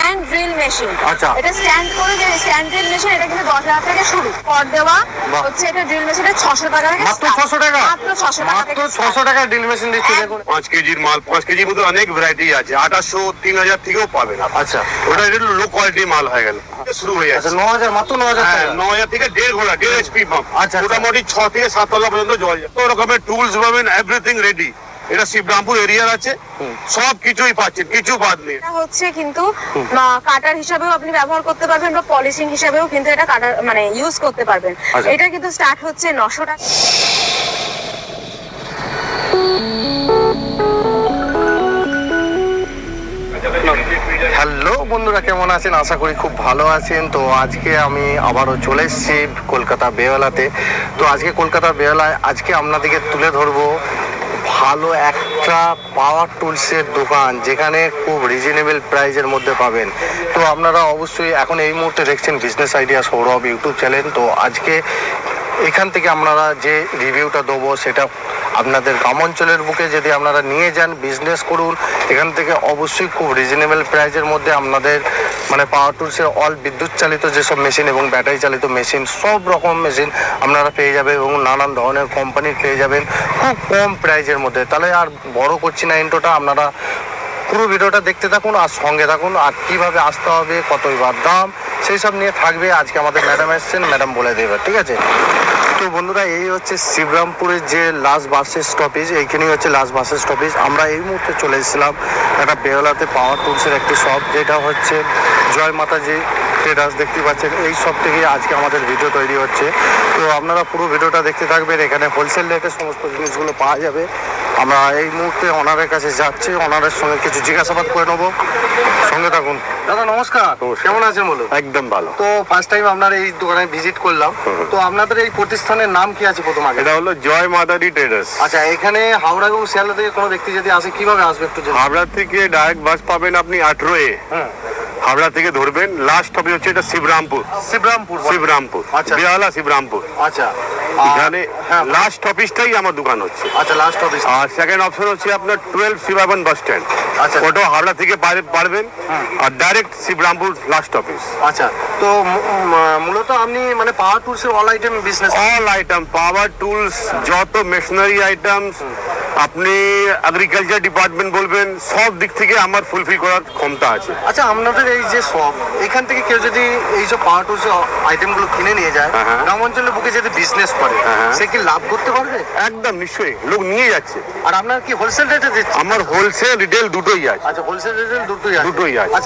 Stand drill machine. আচ্ছা। এটা stand করে যে স্ট্যান্ড ড্রিল মেশিন, এটা কিন্তু 10,000 থেকে শুরু। কর দেওয়া হচ্ছে এটা ড্রিল মেশিনটা 600 টাকা থেকে মাত্র 600 টাকা, মাত্র 600 টাকা মাত্র থেকে 600 টাকা ড্রিল মেশিন দিচ্ছে। দেখুন 5 কেজির মাল, 5 কেজির মধ্যে অনেক ভ্যারাইটি আছে। 2800 3000 থেকেও পাবেন। আচ্ছা, ওটা একটু লো কোয়ালিটি মাল হয়ে গেল, শুরু হয়ে আচ্ছা যাচ্ছে। 9000, মাত্র 9000 টাকা। 9000 থেকে 1.5 ঘোড়া 1.5 HP পাম্প। আচ্ছা, মোটামুটি 6 থেকে 7 তলা পর্যন্ত জল যায়। তো রকমের টুলস পাবেন, এভরিথিং রেডি। এটা শিবরামপুর এরিয়ার আছে, সব কিছুই পাচ্ছেন, কিছু বাদ নেই। এটা হচ্ছে কিন্তু কাটার হিসাবেও আপনি ব্যবহার করতে পারবেন বা পলিশিং হিসাবেও কিন্তু এটা কাটার মানে ইউজ করতে পারবেন। আচ্ছা। এটা কিন্তু স্টার্ট হচ্ছে 900 টাকা। হ্যালো বন্ধুরা, কেমন আছেন? আশা করি খুব ভালো আছেন। তো আজকে আমি আবারও চলে এসেছি কলকাতা বেহালাতে। তো আজকে কলকাতা বেহালায় আজকে আপনাদেরকে তুলে ধরবো ভালো একটা পাওয়ার টুলসের দোকান, যেখানে খুব রিজনেবল প্রাইসের মধ্যে পাবেন। তো আপনারা অবশ্যই এখন এই মুহূর্তে দেখছেন business idea Sourav YouTube channel. তো আজকে এখান থেকে আপনারা যে রিভিউটা দেবো সেটা আপনাদের গ্রাম অঞ্চলের বুকে যদি আপনারা নিয়ে যান, বিজনেস করুন, এখান থেকে অবশ্যই খুব রিজনেবল প্রাইসের মধ্যে আপনাদের মানে পাওয়ার টুলসের অল বিদ্যুৎ চালিত যেসব মেশিন এবং ব্যাটারি চালিত মেশিন, সব রকম মেশিন আপনারা পেয়ে যাবেন এবং নানান ধরনের কোম্পানির পেয়ে যাবেন খুব কম প্রাইসের মধ্যে। তাহলে আর বড় করছি না ইন্ট্রোটা, আপনারা পুরো ভিডিওটা দেখতে থাকুন আর সঙ্গে থাকুন। আর কীভাবে আসতে হবে, কতবার দাম, সেই সব নিয়ে থাকবে। আজকে আমাদের ম্যাডাম এসছেন, ম্যাডাম বলে দেবে, ঠিক আছে? তো বন্ধুরা, এই হচ্ছে শিবরামপুরের যে লাস্ট বাস স্টপেজ, এইখানেই হচ্ছে লাস্ট বাস স্টপেজ। আমরা এই মুহূর্তে চলে এসেছিলাম একটা বেহালাতে পাওয়ার টুলসের একটি শপ, যেটা হচ্ছে জয় মাতাজি ট্রেডার্স। দেখতে পাচ্ছেন এই শপ থেকে আজকে আমাদের ভিডিও তৈরি হচ্ছে। তো আপনারা পুরো ভিডিওটা দেখতে থাকবেন। এখানে হোলসেল রেটে সমস্ত জিনিসগুলো পাওয়া যাবে। আমরা এই মুহূর্তে ওনারের কাছে যাচ্ছি, ওনারের সঙ্গে কিছু জিজ্ঞাসাবাদ করে নেবো। সঙ্গে থাকুন। দাদা নমস্কার, কেমন আছেন বলুন? একদম ভালো। তো ফার্স্ট টাইম আপনার এই দোকানে ভিজিট করলাম। তো আপনাদের এই প্রতিষ্ঠানের নাম কি আছে প্রথম আগে? এটা হলো জয় মাদারি ট্রেডার্স। আচ্ছা, এখানে হাওড়া এবং শিয়ালদা থেকে কোনো ব্যক্তি যদি আসে কিভাবে আসবে একটু জানান। হাবড়া থেকে ডাইরেক্ট বাস পাবেন আপনি 18 এ। হ্যাঁ, হাবড়া থেকে ধরবেন, লাস্ট হবে হচ্ছে এটা শিবরামপুর। শিবরামপুর। শিবরামপুর, আচ্ছা। বেহালা শিবরামপুর। আচ্ছা, এখানে হ্যাঁ, লাস্ট অফিসটাই আমার দোকান হচ্ছে। আচ্ছা লাস্ট অফিস। আর সেকেন্ড অপশন হচ্ছে আপনার 12 শিবাবন বাস স্ট্যান্ড। আচ্ছা। ওটা হাওড়া থেকে পারবেন, আর ডাইরেক্ট শিবরামপুর লাস্ট অফিস। আচ্ছা, তো মূলত আপনি মানে পাওয়ার টুলসের all item business? All item power tools, যত মেশিনারি আইটেমস, আপনি এগ্রিকালচার ডিপার্টমেন্ট বলবেন, সব দিক থেকে আমার ফুলফিল করার ক্ষমতা আছে। আচ্ছা, আপনাদের এই যে শপ, এখান থেকে কেউ যদি এইসব পাওয়ার টুলসের আইটেমগুলো কিনে নিয়ে যায়, হ্যাঁ। গ্রাম অঞ্চলের বুকে যদি বিজনেস করে, হ্যাঁ। সে কি লাভ করতে পারবে? একদম নিশ্চয়ই, লোক নিয়ে যাচ্ছে। আর আপনার কি হোলসেল রেটে দিচ্ছে? আমার হোলসেল রিটেল দুটোই আছে। আচ্ছা, হোলসেল রিটেল দুটোই আছে। দুটোই আছে। আচ্ছা,